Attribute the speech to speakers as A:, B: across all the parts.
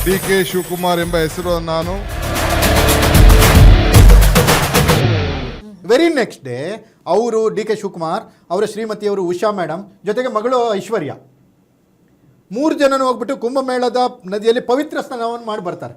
A: ಡಿ.ಕೆ. ಶಿವಕುಮಾರ್ ಎಂಬ ಹೆಸರು ನಾನು
B: ವೆರಿ ನೆಕ್ಸ್ಟ್ ಡೇ ಅವರು ಡಿ.ಕೆ. ಶಿವಕುಮಾರ್ ಅವರ ಶ್ರೀಮತಿಯವರು ಉಷಾ ಮೇಡಮ್ ಜೊತೆಗೆ ಮಗಳು ಐಶ್ವರ್ಯ 3 ಜನನು ಹೋಗ್ಬಿಟ್ಟು ಕುಂಭಮೇಳದ ನದಿಯಲ್ಲಿ ಪವಿತ್ರ ಸ್ನಾನವನ್ನು ಮಾಡಿ ಬರ್ತಾರೆ.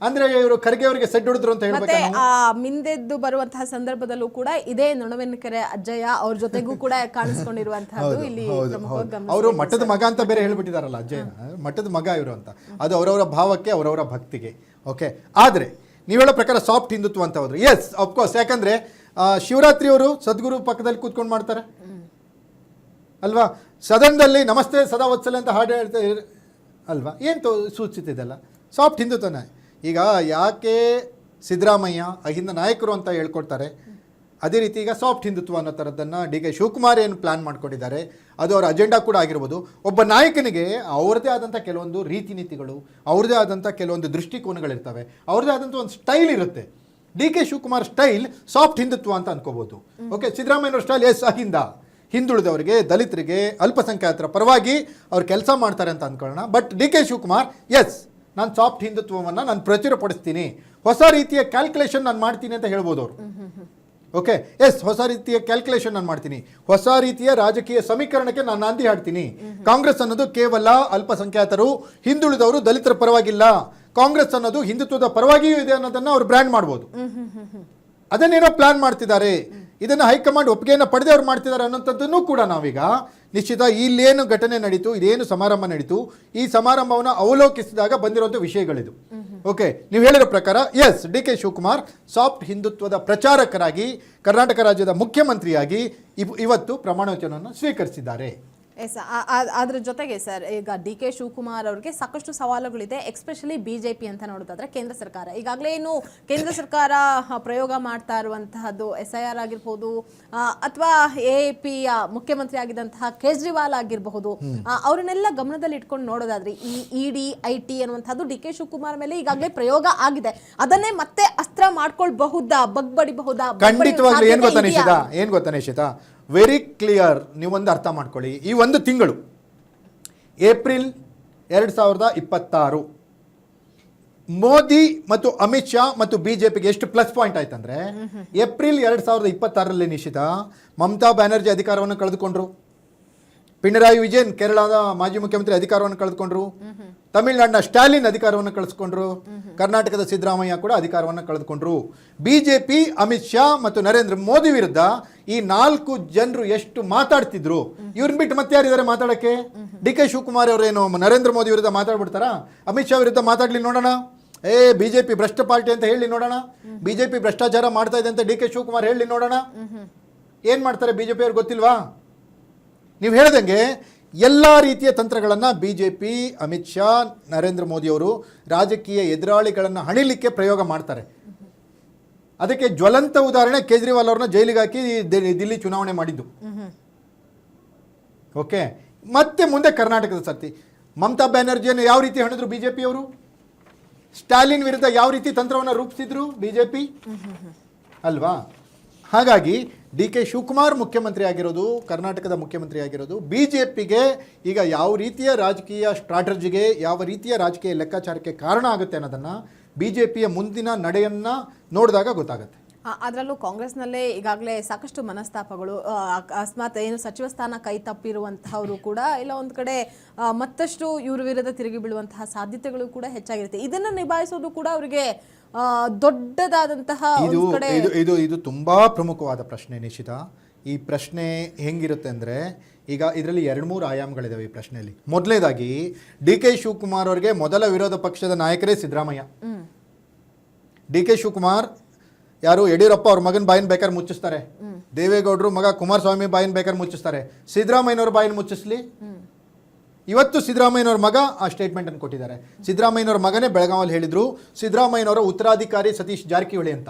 B: ಅಂದ್ರೆ ಇವರು ಖರ್ಗೆ ಅವರಿಗೆ ಸೆಡ್ ಹೊಡೆದ್ರು ಅಂತ
C: ಮತ್ತೆ
B: ಹೇಳ್ಬೇಕು.
C: ಮಿಂದೆದ್ದು ಬರುವಂತಹ ಸಂದರ್ಭದಲ್ಲೂ ಕೂಡ ಇದೇ ನೊಣವೆನ್ಕೆರೆ ಅಜ್ಜಯ್ಯ ಅವ್ರ ಜೊತೆಗೂ ಕೂಡ ಕಾಣಿಸ್ಕೊಂಡಿರುವಂತಹದ್ದು ಇಲ್ಲಿ ಪ್ರಮುಖವಾಗಿ ಗಮನಿಸಬೇಕು.
B: ಅವರು ಮಠದ ಮಗ ಅಂತ ಬೇರೆ ಹೇಳ್ಬಿಟ್ಟಿದಾರಲ್ಲ ಅಜ್ಜಯ್ಯ, ಮಠದ ಮಗ ಇವರು ಅಂತ. ಅದು ಅವರವರ ಭಾವಕ್ಕೆ ಅವರವರ ಭಕ್ತಿಗೆ. ಓಕೆ, ಆದ್ರೆ ನೀವು ಹೇಳೋ ಪ್ರಕಾರ ಸಾಫ್ಟ್ ಹಿಂದುತ್ವ ಅಂತ ಹೋದ್ರೆ ಎಸ್ ಅಫ್ಕೋರ್ಸ್. ಯಾಕಂದ್ರೆ ಶಿವರಾತ್ರಿ ಅವರು ಸದ್ಗುರು ಪಕ್ಕದಲ್ಲಿ ಕೂತ್ಕೊಂಡು ಮಾಡ್ತಾರೆ ಅಲ್ವಾ, ಸದನದಲ್ಲಿ ನಮಸ್ತೆ ಸದಾ ವತ್ಸಲೆ ಅಂತ ಹಾಡು ಹೇಳ್ತಾ ಅಲ್ವಾ, ಏನು ಸೂಚಿಸಿದೆಲ್ಲ ಸಾಫ್ಟ್ ಹಿಂದುತ್ವನೇ. ಈಗ ಯಾಕೆ ಸಿದ್ದರಾಮಯ್ಯ ಅಹಿಂದ ನಾಯಕರು ಅಂತ ಹೇಳ್ಕೊಡ್ತಾರೆ, ಅದೇ ರೀತಿ ಈಗ ಸಾಫ್ಟ್ ಹಿಂದುತ್ವ ಅನ್ನೋ ಥರದ್ದನ್ನು ಡಿ.ಕೆ. ಶಿವಕುಮಾರ್ ಏನು ಪ್ಲ್ಯಾನ್ ಮಾಡ್ಕೊಂಡಿದ್ದಾರೆ, ಅದು ಅವರ ಅಜೆಂಡಾ ಕೂಡ ಆಗಿರ್ಬೋದು. ಒಬ್ಬ ನಾಯಕನಿಗೆ ಅವ್ರದ್ದೇ ಆದಂಥ ಕೆಲವೊಂದು ರೀತಿ ನೀತಿಗಳು, ಅವ್ರದ್ದೇ ಆದಂಥ ಕೆಲವೊಂದು ದೃಷ್ಟಿಕೋನಗಳಿರ್ತವೆ, ಅವ್ರದ್ದೇ ಆದಂಥ ಒಂದು ಸ್ಟೈಲ್ ಇರುತ್ತೆ. ಡಿ.ಕೆ. ಶಿವಕುಮಾರ್ ಸ್ಟೈಲ್ ಸಾಫ್ಟ್ ಹಿಂದುತ್ವ ಅಂತ ಅನ್ಕೋಬೋದು. ಓಕೆ, ಸಿದ್ದರಾಮಯ್ಯನವ್ರ ಸ್ಟೈಲ್ ಎಸ್ ಅಹಿಂದ, ಹಿಂದುಳಿದವರಿಗೆ, ದಲಿತರಿಗೆ, ಅಲ್ಪಸಂಖ್ಯಾತರ ಪರವಾಗಿ ಅವ್ರು ಕೆಲಸ ಮಾಡ್ತಾರೆ ಅಂತ ಅಂದ್ಕೊಳ್ಳೋಣ. ಬಟ್ ಡಿ.ಕೆ. ಶಿವಕುಮಾರ್ ಎಸ್ ನಾನು ಸಾಫ್ಟ್ ಹಿಂದುತ್ವವನ್ನು ನಾನು ಪ್ರಚುರಪಡಿಸ್ತೀನಿ, ಹೊಸ ರೀತಿಯ ಕ್ಯಾಲ್ಕುಲೇಷನ್ ನಾನು ಮಾಡ್ತೀನಿ ಅಂತ ಹೇಳ್ಬೋದು ಅವರು. ಓಕೆ, ಎಸ್ ಹೊಸ ರೀತಿಯ ಕ್ಯಾಲ್ಕುಲೇಷನ್ ನಾನು ಮಾಡ್ತೀನಿ, ಹೊಸ ರೀತಿಯ ರಾಜಕೀಯ ಸಮೀಕರಣಕ್ಕೆ ನಾನು ನಾಂದಿ ಹಾಡ್ತೀನಿ. ಕಾಂಗ್ರೆಸ್ ಅನ್ನೋದು ಕೇವಲ ಅಲ್ಪಸಂಖ್ಯಾತರು, ಹಿಂದುಳಿದವರು, ದಲಿತರ ಪರವಾಗಿಲ್ಲ, ಕಾಂಗ್ರೆಸ್ ಅನ್ನೋದು ಹಿಂದುತ್ವದ ಪರವಾಗಿಯೂ ಇದೆ ಅನ್ನೋದನ್ನ ಅವ್ರು ಬ್ರ್ಯಾಂಡ್ ಮಾಡ್ಬೋದು. ಅದನ್ನೇನೋ ಪ್ಲಾನ್ ಮಾಡ್ತಿದ್ದಾರೆ, ಇದನ್ನು ಹೈಕಮಾಂಡ್ ಒಪ್ಪಿಗೆಯನ್ನು ಪಡೆದೇ ಅವ್ರು ಮಾಡ್ತಿದ್ದಾರೆ ಅನ್ನೋಂಥದ್ದನ್ನು ಕೂಡ ನಾವೀಗ ನಿಶ್ಚಿತ ಇಲ್ಲೇನು ಘಟನೆ ನಡೀತು, ಇದೇನು ಸಮಾರಂಭ ನಡೀತು, ಈ ಸಮಾರಂಭವನ್ನು ಅವಲೋಕಿಸಿದಾಗ ಬಂದಿರುವಂಥ ವಿಷಯಗಳಿದು. ಓಕೆ, ನೀವು ಹೇಳಿರೋ ಪ್ರಕಾರ ಎಸ್ ಡಿ.ಕೆ. ಶಿವಕುಮಾರ್ ಸಾಫ್ಟ್ ಹಿಂದುತ್ವದ ಪ್ರಚಾರಕರಾಗಿ ಕರ್ನಾಟಕ ರಾಜ್ಯದ ಮುಖ್ಯಮಂತ್ರಿಯಾಗಿ ಇವತ್ತು ಪ್ರಮಾಣವಚನವನ್ನು ಸ್ವೀಕರಿಸಿದ್ದಾರೆ.
C: ಎಸ್, ಅದ್ರ ಜೊತೆಗೆ ಸರ್ ಈಗ ಡಿ.ಕೆ. ಶಿವಕುಮಾರ್ ಅವ್ರಿಗೆ ಸಾಕಷ್ಟು ಸವಾಲುಗಳಿದೆ, ಎಕ್ಸ್ಪೆಷಲಿ ಬಿಜೆಪಿ ಅಂತ ನೋಡೋದಾದ್ರೆ ಕೇಂದ್ರ ಸರ್ಕಾರ ಈಗಾಗಲೇ ಏನು ಕೇಂದ್ರ ಸರ್ಕಾರ ಪ್ರಯೋಗ ಮಾಡ್ತಾ ಇರುವಂತಹದ್ದು SIR ಆಗಿರ್ಬೋದು, ಅಥವಾ AAP ಮುಖ್ಯಮಂತ್ರಿ ಆಗಿದ್ದಂತಹ ಕೇಜ್ರಿವಾಲ್ ಆಗಿರಬಹುದು, ಅವ್ರನ್ನೆಲ್ಲ ಗಮನದಲ್ಲಿ ಇಟ್ಕೊಂಡು ನೋಡೋದಾದ್ರೆ ಈ ED IT ಅನ್ನುವಂಥದ್ದು ಡಿ.ಕೆ. ಶಿವಕುಮಾರ್ ಮೇಲೆ ಈಗಾಗಲೇ ಪ್ರಯೋಗ ಆಗಿದೆ. ಅದನ್ನೇ ಮತ್ತೆ ಅಸ್ತ್ರ ಮಾಡ್ಕೊಳ್ಬಹುದಾ, ಬಗ್ಬಡಿಬಹುದಾ?
B: ಖಂಡಿತವಾಗ್ಲೂ ಏನ್ ಗೊತ್ತಾ ನಿಶಿತಾ, ವೆರಿ ಕ್ಲಿಯರ್. ನೀವೊಂದು ಅರ್ಥ ಮಾಡ್ಕೊಳ್ಳಿ, ಈ ಒಂದು ತಿಂಗಳು ಏಪ್ರಿಲ್ 2026 ಮೋದಿ ಮತ್ತು ಅಮಿತ್ ಶಾ ಮತ್ತು ಬಿಜೆಪಿಗೆ ಎಷ್ಟು ಪ್ಲಸ್ ಪಾಯಿಂಟ್ ಆಯ್ತಂದ್ರೆ, ಏಪ್ರಿಲ್ 2026ರಲ್ಲಿ ನಿಶ್ಚಿತ ಮಮತಾ ಬ್ಯಾನರ್ಜಿ ಅಧಿಕಾರವನ್ನು ಕಳೆದುಕೊಂಡ್ರು, ಪಿಣರಾಯಿ ವಿಜಯನ್ ಕೇರಳದ ಮಾಜಿ ಮುಖ್ಯಮಂತ್ರಿ ಅಧಿಕಾರವನ್ನು ಕಳೆದುಕೊಂಡ್ರು, ತಮಿಳುನಾಡಿನ ಸ್ಟಾಲಿನ್ ಅಧಿಕಾರವನ್ನು ಕಳೆದುಕೊಂಡ್ರು, ಕರ್ನಾಟಕದ ಸಿದ್ದರಾಮಯ್ಯ ಕೂಡ ಅಧಿಕಾರವನ್ನು ಕಳೆದುಕೊಂಡ್ರು. ಬಿಜೆಪಿ ಅಮಿತ್ ಶಾ ಮತ್ತು ನರೇಂದ್ರ ಮೋದಿ ವಿರುದ್ಧ ಈ 4 ಜನರು ಎಷ್ಟು ಮಾತಾಡ್ತಿದ್ರು, ಇವ್ರನ್ನ ಬಿಟ್ಟು ಮತ್ತೆ ಯಾರಿದ್ದಾರೆ ಮಾತಾಡಕ್ಕೆ? ಡಿ.ಕೆ. ಶಿವಕುಮಾರ್ ಅವರೇನು ನರೇಂದ್ರ ಮೋದಿ ವಿರುದ್ಧ ಮಾತಾಡ್ಬಿಡ್ತಾರಾ? ಅಮಿತ್ ಶಾ ವಿರುದ್ಧ ಮಾತಾಡ್ಲಿ ನೋಡೋಣ. ಬಿಜೆಪಿ ಭ್ರಷ್ಟ ಪಾರ್ಟಿ ಅಂತ ಹೇಳಿ ನೋಡೋಣ. ಬಿಜೆಪಿ ಭ್ರಷ್ಟಾಚಾರ ಮಾಡ್ತಾ ಇದೆ ಅಂತ ಡಿ.ಕೆ. ಶಿವಕುಮಾರ್ ಹೇಳಿ ನೋಡೋಣ. ಏನ್ ಮಾಡ್ತಾರೆ ಬಿಜೆಪಿ ಅವ್ರಿಗೆ ಗೊತ್ತಿಲ್ವಾ? ನೀವು ಹೇಳ್ದಂಗೆ ಎಲ್ಲ ರೀತಿಯ ತಂತ್ರಗಳನ್ನು ಬಿಜೆಪಿ, ಅಮಿತ್ ಶಾ, ನರೇಂದ್ರ ಮೋದಿ ಅವರು ರಾಜಕೀಯ ಎದುರಾಳಿಗಳನ್ನು ಹಣಿಲಿಕ್ಕೆ ಪ್ರಯೋಗ ಮಾಡ್ತಾರೆ. ಅದಕ್ಕೆ ಜ್ವಲಂತ ಉದಾಹರಣೆ ಕೇಜ್ರಿವಾಲ್ ಅವ್ರನ್ನ ಜೈಲಿಗೆ ಹಾಕಿ ದಿಲ್ಲಿ ಚುನಾವಣೆ ಮಾಡಿದ್ದು. ಓಕೆ, ಮತ್ತೆ ಮುಂದೆ ಕರ್ನಾಟಕದ ಸರ್ತಿ ಮಮತಾ ಬ್ಯಾನರ್ಜಿಯನ್ನು ಯಾವ ರೀತಿ ಹಣಿದ್ರು ಬಿಜೆಪಿ ಅವರು, ಸ್ಟಾಲಿನ್ ವಿರುದ್ಧ ಯಾವ ರೀತಿ ತಂತ್ರವನ್ನು ರೂಪಿಸಿದ್ರು ಬಿಜೆಪಿ ಅಲ್ವಾ? ಹಾಗಾಗಿ ಡಿ.ಕೆ. ಶಿವಕುಮಾರ್ ಮುಖ್ಯಮಂತ್ರಿ ಆಗಿರೋದು, ಕರ್ನಾಟಕದ ಮುಖ್ಯಮಂತ್ರಿ ಆಗಿರೋದು ಬಿಜೆಪಿಗೆ ಈಗ ಯಾವ ರೀತಿಯ ರಾಜಕೀಯ ಸ್ಟ್ರಾಟಜಿಗೆ, ಯಾವ ರೀತಿಯ ರಾಜಕೀಯ ಲೆಕ್ಕಾಚಾರಕ್ಕೆ ಕಾರಣ ಆಗುತ್ತೆ ಅನ್ನೋದನ್ನು ಬಿಜೆಪಿಯ ಮುಂದಿನ ನಡೆಯನ್ನು ನೋಡಿದಾಗ ಗೊತ್ತಾಗುತ್ತೆ.
C: ಅದರಲ್ಲೂ ಕಾಂಗ್ರೆಸ್ನಲ್ಲೇ ಈಗಾಗಲೇ ಸಾಕಷ್ಟು ಮನಸ್ತಾಪಗಳು, ಅಕಸ್ಮಾತ್ ಏನು ಸಚಿವ ಸ್ಥಾನ ಕೈ ತಪ್ಪಿರುವಂತಹವರು ಕೂಡ ಇಲ್ಲ ಒಂದು ಕಡೆ ಮತ್ತಷ್ಟು ಇವ್ರ ವಿರುದ್ಧ ತಿರುಗಿ ಬೀಳುವಂತಹ ಸಾಧ್ಯತೆಗಳು ಕೂಡ ಹೆಚ್ಚಾಗಿರುತ್ತೆ. ಇದನ್ನು ನಿಭಾಯಿಸೋದು ಕೂಡ ಅವರಿಗೆ ದೊಡ್ಡದಾದಂತಹ
B: ಇದು ತುಂಬಾ ಪ್ರಮುಖವಾದ ಪ್ರಶ್ನೆ ನಿಶಿತಾ. ಈ ಪ್ರಶ್ನೆ ಹೆಂಗಿರುತ್ತೆ ಅಂದ್ರೆ, ಈಗ ಇದರಲ್ಲಿ 2-3 ಆಯಾಮಗಳಿದಾವೆ ಈ ಪ್ರಶ್ನೆಯಲ್ಲಿ. ಮೊದಲನೇದಾಗಿ ಡಿ.ಕೆ. ಶಿವಕುಮಾರ್ ಅವರಿಗೆ ಮೊದಲ ವಿರೋಧ ಪಕ್ಷದ ನಾಯಕರೇ ಸಿದ್ದರಾಮಯ್ಯ. ಡಿ.ಕೆ. ಶಿವಕುಮಾರ್ ಯಾರು ಯಡಿಯೂರಪ್ಪ ಅವ್ರ ಮಗನ ಬಾಯಿನ ಬೇಕಾದ್ರೆ ಮುಚ್ಚಿಸ್ತಾರೆ, ದೇವೇಗೌಡರು ಮಗ ಕುಮಾರಸ್ವಾಮಿ ಬಾಯಿನ ಬೇಕಾದ್ರೆ ಮುಚ್ಚಿಸ್ತಾರೆ, ಸಿದ್ದರಾಮಯ್ಯನವ್ರ ಬಾಯಿನ ಮುಚ್ಚಿಸ್ಲಿ. ಇವತ್ತು ಸಿದ್ದರಾಮಯ್ಯನವ್ರ ಮಗ ಆ ಸ್ಟೇಟ್ಮೆಂಟ್ ಅನ್ನು ಕೊಟ್ಟಿದ್ದಾರೆ. ಸಿದ್ದರಾಮಯ್ಯನವ್ರ ಮಗನೇ ಬೆಳಗಾವಲ್ಲಿ ಹೇಳಿದ್ರು, ಸಿದ್ದರಾಮಯ್ಯನವರ ಉತ್ತರಾಧಿಕಾರಿ ಸತೀಶ್ ಜಾರಕಿಹೊಳಿ ಅಂತ.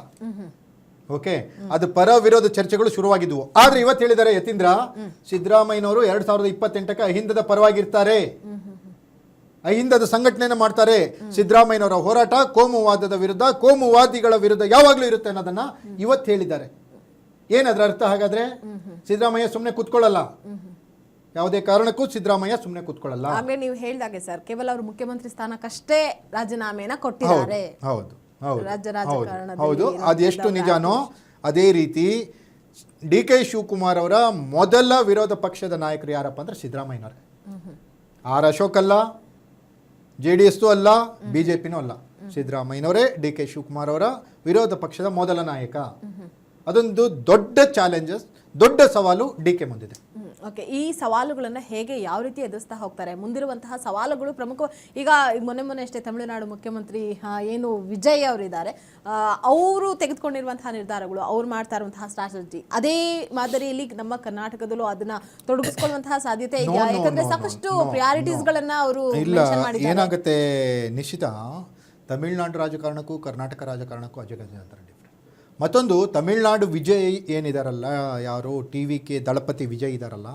B: ಓಕೆ, ಅದು ಪರ ವಿರೋಧ ಚರ್ಚೆಗಳು ಶುರುವಾಗಿದ್ವು. ಆದ್ರೆ ಇವತ್ತು ಹೇಳಿದ್ದಾರೆ ಯತೀಂದ್ರ, ಸಿದ್ದರಾಮಯ್ಯನವರು 2028ಕ್ಕೆ ಅಹಿಂದದ ಪರವಾಗಿರ್ತಾರೆ, ಅಹಿಂದದ ಸಂಘಟನೆಯನ್ನು ಮಾಡ್ತಾರೆ. ಸಿದ್ದರಾಮಯ್ಯನವರ ಹೋರಾಟ ಕೋಮುವಾದದ ವಿರುದ್ಧ, ಕೋಮುವಾದಿಗಳ ವಿರುದ್ಧ ಯಾವಾಗಲೂ ಇರುತ್ತೆ ಅನ್ನೋದನ್ನ ಇವತ್ತು ಹೇಳಿದ್ದಾರೆ. ಏನದ್ರ ಅರ್ಥ? ಹಾಗಾದ್ರೆ ಸಿದ್ದರಾಮಯ್ಯ ಸುಮ್ಮನೆ ಕೂತ್ಕೊಳ್ಳಲ್ಲ, ಯಾವುದೇ ಕಾರಣಕ್ಕೂ ಸಿದ್ದರಾಮಯ್ಯ ಸುಮ್ಮನೆ ಕೂತ್ಕೊಳ್ಳಲ್ಲ.
C: ಆಗ್ಲೇ ನೀವು ಹೇಳ್ದಾಗೆ ಸರ್, ಕೇವಲ ಅವರು ಮುಖ್ಯಮಂತ್ರಿ ಸ್ಥಾನಕ್ಕಷ್ಟೇ ರಾಜೀನಾಮೆನ ಕೊಟ್ಟಿದ್ದಾರೆ.
B: ಹೌದು ಹೌದು
C: ರಾಜ್ಯ
B: ಹೌದು
C: ರಾಜಕಾರಣದಲ್ಲಿ
B: ಹೌದು, ಅದೆಷ್ಟು ನಿಜಾನೋ ಅದೇ ರೀತಿ ಡಿ ಕೆ ಶಿವಕುಮಾರ್ ಅವರ ಮೊದಲ ವಿರೋಧ ಪಕ್ಷದ ನಾಯಕರು ಯಾರಪ್ಪ ಅಂದ್ರೆ ಸಿದ್ದರಾಮಯ್ಯನವರೇ. ಆರ್ ಅಶೋಕ್ ಅಲ್ಲ, JDS ಅಲ್ಲ, BJPನೂ ಅಲ್ಲ, ಸಿದ್ದರಾಮಯ್ಯನವರೇ ಡಿ ಕೆ ಶಿವಕುಮಾರ್ ಅವರ ವಿರೋಧ ಪಕ್ಷದ ಮೊದಲ ನಾಯಕ. ಅದೊಂದು ದೊಡ್ಡ ಚಾಲೆಂಜಸ್, ದೊಡ್ಡ ಸವಾಲು ಡಿ ಕೆ ಮುಂದಿದೆ.
C: ಓಕೆ, ಈ ಸವಾಲುಗಳನ್ನ ಹೇಗೆ ಯಾವ ರೀತಿ ಎದುರಿಸ್ತಾ ಹೋಗ್ತಾರೆ? ಮುಂದಿರುವಂತಹ ಸವಾಲುಗಳು ಪ್ರಮುಖ. ಈಗ ಮೊನ್ನೆ ಅಷ್ಟೇ ತಮಿಳುನಾಡು ಮುಖ್ಯಮಂತ್ರಿ ಏನು ವಿಜಯ್ ಅವರಿದ್ದಾರೆ, ಅವರು ತೆಗೆದುಕೊಂಡಿರುವಂತಹ ನಿರ್ಧಾರಗಳು, ಅವ್ರು ಮಾಡ್ತಾ ಇರುವಂತಹ ಸ್ಟ್ರಾಟಜಿ, ಅದೇ ಮಾದರಿಯಲ್ಲಿ ನಮ್ಮ ಕರ್ನಾಟಕದಲ್ಲೂ ಅದನ್ನ ತೊಡಗಿಸ್ಕೊಳ್ಳುವಂತಹ ಸಾಧ್ಯತೆ ಇದೆಯಾ? ಯಾಕಂದ್ರೆ ಸಾಕಷ್ಟು ಪ್ರಿಯಾರಿಟೀಸ್ ಗಳನ್ನ ಅವರು ಮೆನ್ಷನ್ ಮಾಡಿದ್ದಾರೆ.
B: ಏನಾಗುತ್ತೆ ನಿಶ್ಚಿತ, ತಮಿಳುನಾಡು ರಾಜಕಾರಣಕ್ಕೂ ಕರ್ನಾಟಕ ರಾಜಕಾರಣಕ್ಕೂ ಅಜಗಜಾಂತರ ಡಿಫ್ರೆಂಟ್. ಮತ್ತೊಂದು, ತಮಿಳುನಾಡು ವಿಜಯ್ ಏನಿದಾರಲ್ಲ, ಯಾರು TVK ದಳಪತಿ ವಿಜಯ್ ಇದಾರಲ್ಲ,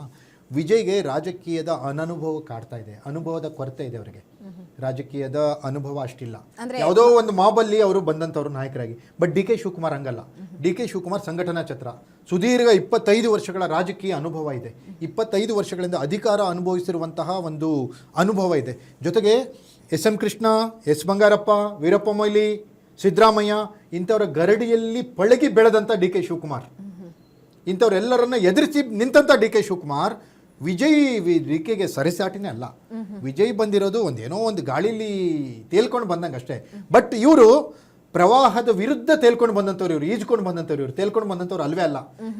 B: ವಿಜಯ್ಗೆ ರಾಜಕೀಯದ ಅನನುಭವ ಕಾಡ್ತಾ ಇದೆ, ಅನುಭವದ ಕೊರತೆ ಇದೆ ಅವರಿಗೆ. ರಾಜಕೀಯದ ಅನುಭವ ಅಷ್ಟಿಲ್ಲ. ಯಾವುದೋ ಒಂದು ಮಾಬಲ್ಲಿ ಅವರು ಬಂದಂಥವ್ರು ನಾಯಕರಾಗಿ. ಬಟ್ ಡಿ ಕೆ ಶಿವಕುಮಾರ್ ಹಂಗಲ್ಲ. ಡಿ ಕೆ ಶಿವಕುಮಾರ್ ಸಂಘಟನಾ ಛತ್ರ, ಸುದೀರ್ಘ 25 ವರ್ಷಗಳ ರಾಜಕೀಯ ಅನುಭವ ಇದೆ, 25 ವರ್ಷಗಳಿಂದ ಅಧಿಕಾರ ಅನುಭವಿಸಿರುವಂತಹ ಒಂದು ಅನುಭವ ಇದೆ. ಜೊತೆಗೆ SM ಕೃಷ್ಣ, S ಬಂಗಾರಪ್ಪ, ವೀರಪ್ಪ ಮೊಯ್ಲಿ, ಸಿದ್ದರಾಮಯ್ಯ ಇಂಥವರ ಗರಡಿಯಲ್ಲಿ ಪಳಗಿ ಬೆಳೆದಂಥ ಡಿ ಕೆ ಶಿವಕುಮಾರ್, ಇಂಥವ್ರೆಲ್ಲರನ್ನ ಎದುರಿಸಿ ನಿಂತಂಥ D K Shivakumar Vijay D ಕೆಗೆ ಸರಿಸಾಟಿನೇ ಅಲ್ಲ. ವಿಜಯ್ ಬಂದಿರೋದು ಒಂದೇನೋ ಒಂದು ಗಾಳಿಲಿ ತೇಲ್ಕೊಂಡು ಬಂದಂಗೆ ಅಷ್ಟೇ. ಬಟ್ ಇವರು ಪ್ರವಾಹದ ವಿರುದ್ಧ ತೇಲ್ಕೊಂಡು ಬಂದಂಥವ್ರು, ಇವರು ಈಜ್ಕೊಂಡು ಬಂದಂಥವ್ರು, ಇವರು ತೇಲ್ಕೊಂಡು ಬಂದಂಥವ್ರು ಅಲ್ವೇ ಅಲ್ಲ.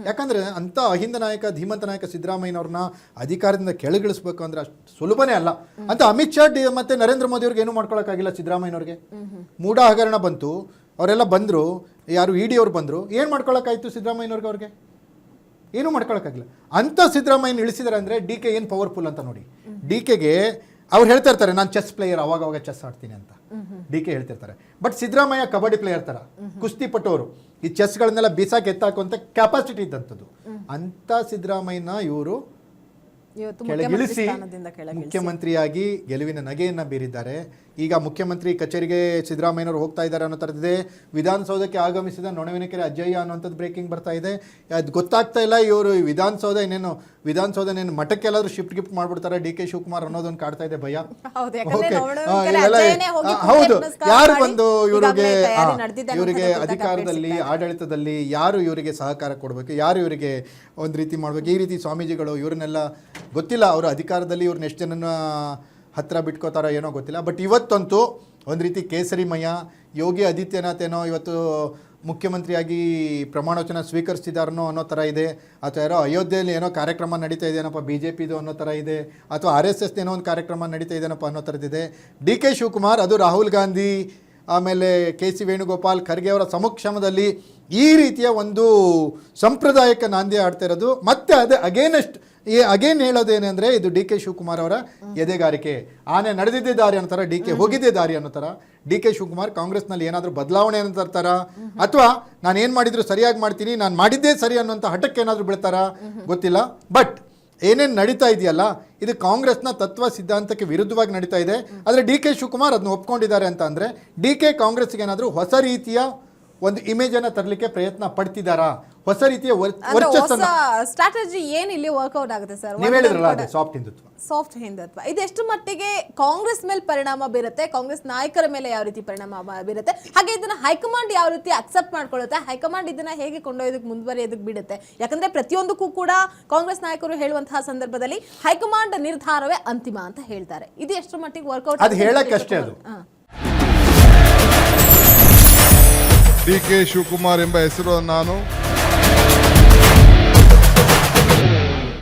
B: ಯಾಕಂದ್ರೆ ಅಂಥ ಅಹಿಂದ ನಾಯಕ, ಧೀಮಂತ ನಾಯಕ ಸಿದ್ದರಾಮಯ್ಯನವ್ರನ್ನ ಅಧಿಕಾರದಿಂದ ಕೆಳಗಿಳಿಸ್ಬೇಕು ಅಂದ್ರೆ ಅಷ್ಟು ಸುಲಭನೇ ಅಲ್ಲ ಅಂತ ಅಮಿತ್ ಶಾ ಮತ್ತೆ ನರೇಂದ್ರ ಮೋದಿ ಅವ್ರಿಗೆ ಏನೂ ಮಾಡ್ಕೊಳಕ್ಕಾಗಿಲ್ಲ. ಸಿದ್ದರಾಮಯ್ಯನವ್ರಿಗೆ ಮೂಢ ಹಗರಣ ಬಂತು, ಅವರೆಲ್ಲ ಬಂದರು, ಯಾರು ED ಅವ್ರು ಬಂದರು, ಏನು ಮಾಡ್ಕೊಳಕ್ಕಾಯ್ತು ಸಿದ್ದರಾಮಯ್ಯನವ್ರಿಗೆ? ಅವ್ರಿಗೆ ಏನೂ ಮಾಡ್ಕೊಳಕ್ಕಾಗಿಲ್ಲ. ಅಂಥ ಸಿದ್ದರಾಮಯ್ಯನ ಇಳಿಸಿದಾರೆ ಅಂದರೆ ಡಿ ಕೆ ಏನು ಪವರ್ಫುಲ್ ಅಂತ ನೋಡಿ. ಡಿ ಕೆಗೆ ಅವ್ರು ಹೇಳ್ತಾ ಇರ್ತಾರೆ, ನಾನು ಚೆಸ್ ಪ್ಲೇಯರ್, ಅವಾಗ ಚೆಸ್ ಆಡ್ತೀನಿ ಅಂತ ಡಿ ಕೆ ಹೇಳ್ತಿರ್ತಾರೆ. ಬಟ್ ಸಿದ್ದರಾಮಯ್ಯ ಕಬಡ್ಡಿ ಪ್ಲೇಯರ್ ಥರ, ಕುಸ್ತಿ ಪಟ್ಟವರು, ಈ ಚೆಸ್ಗಳನ್ನೆಲ್ಲ ಬೀಸಾಕ್ ಎತ್ತಾಕುವಂಥ ಕೆಪಾಸಿಟಿ ಇದ್ದಂಥದ್ದು. ಅಂಥ ಸಿದ್ದರಾಮಯ್ಯನ ಇವರು ಕೆಳಗಿಳಿಸಿ ಮುಖ್ಯಮಂತ್ರಿಯಾಗಿ ಗೆಲುವಿನ ನಗೆಯನ್ನು ಬೀರಿದ್ದಾರೆ. ಈಗ ಮುಖ್ಯಮಂತ್ರಿ ಕಚೇರಿಗೆ ಸಿದ್ದರಾಮಯ್ಯನವರು ಹೋಗ್ತಾ ಇದ್ದಾರೆ ಅನ್ನೋ ಥರದಿದೆ. ವಿಧಾನಸೌಧಕ್ಕೆ ಆಗಮಿಸಿದ ನೊಣವಿನಕೆರೆ ಅಜ್ಜಯ್ಯ ಅನ್ನೋಂಥದ್ದು ಬ್ರೇಕಿಂಗ್ ಬರ್ತಾ ಇದೆ. ಅದು ಗೊತ್ತಾಗ್ತಾ ಇಲ್ಲ, ಇವರು ವಿಧಾನಸೌಧನೇನು ಮಠಕ್ಕೆ ಎಲ್ಲಾದ್ರೂ ಶಿಫ್ಟ್ ಗಿಫ್ಟ್ ಮಾಡ್ಬಿಡ್ತಾರೆ ಡಿ ಕೆ ಶಿವಕುಮಾರ್ ಅನ್ನೋದೊಂದು ಕಾಡ್ತಾ ಇದೆ ಭಯ. ಹೌದು, ಯಾರು ಬಂದು ಇವರಿಗೆ ಅಧಿಕಾರದಲ್ಲಿ, ಆಡಳಿತದಲ್ಲಿ ಯಾರು ಇವರಿಗೆ ಸಹಕಾರ ಕೊಡಬೇಕು, ಯಾರು ಇವರಿಗೆ ಒಂದು ರೀತಿ ಮಾಡಬೇಕು, ಈ ರೀತಿ ಸ್ವಾಮೀಜಿಗಳು ಇವ್ರನ್ನೆಲ್ಲ ಗೊತ್ತಿಲ್ಲ. ಅವರು ಅಧಿಕಾರದಲ್ಲಿ ಇವ್ರನ್ನ ಎಷ್ಟು ಜನನ ಹತ್ತಿರ ಬಿಟ್ಕೋತಾರೋ ಏನೋ ಗೊತ್ತಿಲ್ಲ. ಬಟ್ ಇವತ್ತಂತೂ ಒಂದು ರೀತಿ ಕೇಸರಿಮಯ. ಯೋಗಿ ಆದಿತ್ಯನಾಥ್ ಏನೋ ಇವತ್ತು ಮುಖ್ಯಮಂತ್ರಿಯಾಗಿ ಪ್ರಮಾಣವಚನ ಸ್ವೀಕರಿಸ್ತಿದ್ದಾರನೋ ಅನ್ನೋ ಥರ ಇದೆ, ಅಥವಾ ಯಾರೋ ಅಯೋಧ್ಯೆಯಲ್ಲಿ ಏನೋ ಕಾರ್ಯಕ್ರಮ ನಡೀತಾ ಇದೆಯೇನಪ್ಪ BJPದು ಅನ್ನೋ ಥರ ಇದೆ, ಅಥವಾ RSS ಏನೋ ಒಂದು ಕಾರ್ಯಕ್ರಮ ನಡೀತಾ ಇದೆಯೇನಪ್ಪ ಅನ್ನೋ ಥರದ್ದಿದೆ. ಡಿ ಕೆ ಶಿವಕುಮಾರ್ ಅದು ರಾಹುಲ್ ಗಾಂಧಿ, ಆಮೇಲೆ KC ವೇಣುಗೋಪಾಲ್, ಖರ್ಗೆ ಅವರ ಸಮಕ್ಷಮದಲ್ಲಿ ಈ ರೀತಿಯ ಒಂದು ಸಂಪ್ರದಾಯಕ್ಕೆ ನಾಂದಿ ಆಡ್ತಾ ಇರೋದು. ಮತ್ತೆ ಅದೇ ಅಗೇನ್ ಹೇಳೋದೇನೆಂದರೆ, ಇದು ಡಿ ಕೆ ಶಿವಕುಮಾರ್ ಅವರ ಎದೆಗಾರಿಕೆ. ಆನೆ ನಡೆದಿದ್ದೇ ದಾರಿ ಅನ್ನೋ ಥರ, ಡಿ ಕೆ ಹೋಗಿದ್ದೇ ದಾರಿ ಅನ್ನೋ ಥರ. ಡಿ ಕೆ ಶಿವಕುಮಾರ್ ಕಾಂಗ್ರೆಸ್ನಲ್ಲಿ ಏನಾದರೂ ಬದಲಾವಣೆ ಅಂತ ತರ್ತಾರ, ಅಥವಾ ನಾನು ಏನು ಮಾಡಿದ್ರು ಸರಿಯಾಗಿ ಮಾಡ್ತೀನಿ, ನಾನು ಮಾಡಿದ್ದೇ ಸರಿ ಅನ್ನೋಂಥ ಹಠಕ್ಕೆ ಏನಾದರೂ ಬೀಳ್ತಾರ ಗೊತ್ತಿಲ್ಲ. ಬಟ್ ಏನೇನು ನಡೀತಾ ಇದೆಯಲ್ಲ, ಇದು ಕಾಂಗ್ರೆಸ್ನ ತತ್ವ ಸಿದ್ಧಾಂತಕ್ಕೆ ವಿರುದ್ಧವಾಗಿ ನಡೀತಾ ಇದೆ. ಆದರೆ ಡಿ ಕೆ ಶಿವಕುಮಾರ್ ಅದನ್ನ ಒಪ್ಕೊಂಡಿದ್ದಾರೆ ಅಂತ ಅಂದರೆ, ಡಿ ಕೆ ಕಾಂಗ್ರೆಸ್ಗೆ ಏನಾದರೂ ಹೊಸ ರೀತಿಯ ಒಂದು ಇಮೇಜನ್ನು ತರಲಿಕ್ಕೆ ಪ್ರಯತ್ನ ಪಡ್ತಿದ್ದಾರಾ, ಹೊಸ ರೀತಿಯ
C: ಸ್ಟ್ರಾಟಜಿ ಏನು ಇಲ್ಲಿ ವರ್ಕೌಟ್ ಆಗುತ್ತೆ ಸರ್?
B: ನೀವು ಹೇಳಿದ್ರಲ್ಲ, ಅದೇ
C: ಸಾಫ್ಟ್ ಹಿಂದುತ್ವ ಇದೆಷ್ಟು ಮಟ್ಟಿಗೆ ಕಾಂಗ್ರೆಸ್ ಮೇಲೆ ಪರಿಣಾಮ ಬೀರುತ್ತೆ, ಕಾಂಗ್ರೆಸ್ ನಾಯಕರ ಮೇಲೆ ಯಾವ ರೀತಿ ಪರಿಣಾಮ ಬೀರುತ್ತೆ, ಹಾಗೆ ಇದನ್ನ ಹೈಕಮಾಂಡ್ ಯಾವ ರೀತಿ ಅಕ್ಸೆಪ್ಟ್ ಮಾಡ್ಕೊಳ್ಳುತ್ತೆ, ಹೈಕಮಾಂಡ್ ಇದನ್ನ ಹೇಗೆ ಕೊಂಡೊಯ್ಯೋದಕ್ಕೆ ಮುಂದುವರಿಯೋದಕ್ಕೆ ಬಿಡುತ್ತೆ? ಯಾಕಂದ್ರೆ ಪ್ರತಿಯೊಂದಕ್ಕೂ ಕೂಡ ಕಾಂಗ್ರೆಸ್ ನಾಯಕರು ಹೇಳುವಂತಹ ಸಂದರ್ಭದಲ್ಲಿ ಹೈಕಮಾಂಡ್ ನಿರ್ಧಾರವೇ ಅಂತಿಮ ಅಂತ ಹೇಳ್ತಾರೆ. ಇದು ಎಷ್ಟು ಮಟ್ಟಿಗೆ ವರ್ಕೌಟ್?
B: ಅದು ಹೇಳಕ್ಕಷ್ಟೇ. ಅದು
A: ಡಿ ಕೆ ಶಿವಕುಮಾರ್ ಎಂಬ ಹೆಸರು ನಾನು